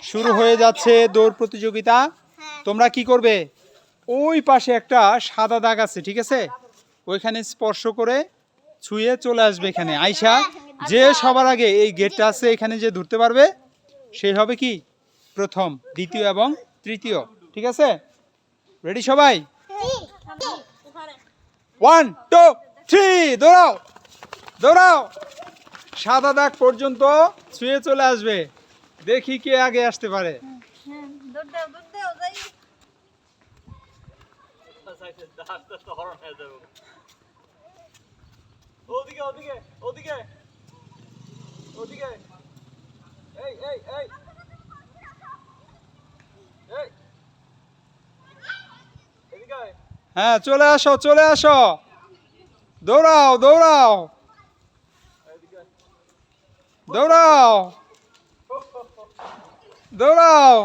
শুরু হয়ে যাচ্ছে দৌড় প্রতিযোগিতা। তোমরা কি করবে, ওই পাশে একটা সাদা দাগ আছে, ঠিক আছে, ওইখানে স্পর্শ করে ছুঁয়ে চলে আসবে এখানে আয়শা। যে সবার আগে এই গেটটা আছে এখানে যে ধরতে পারবে সেই হবে কি প্রথম, দ্বিতীয় এবং তৃতীয়, ঠিক আছে? রেডি সবাই? 1 2 3 দৌড়াও দৌড়াও, সাদা দাগ পর্যন্ত ছুঁয়ে চলে আসবে। দেখি কে আগে আসতে পারে। ওদিকে ওদিকে ওদিকে ওদিকে, এই এই এই এই, এদিকে। হ্যাঁ, চলে আসো চলে আসো, দৌড়াও দৌড়াও দৌড়াও দৌড়াও।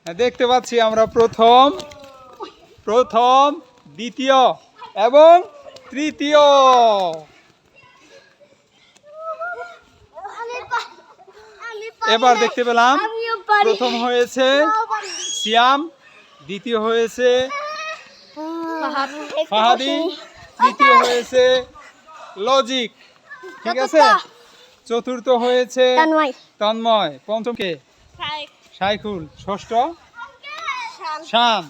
দেখতে পাচ্ছি আমরা প্রথম, দ্বিতীয় এবং তৃতীয়। এবার দেখতে পেলাম প্রথম হয়েছে সিয়াম, দ্বিতীয় হয়েছে ফাহাদি, তৃতীয় হয়েছে লজিক, ঠিক আছে? চতুর্থ হয়েছে তন্ময়, পঞ্চম কে? শাইখুল, ষষ্ঠ শান।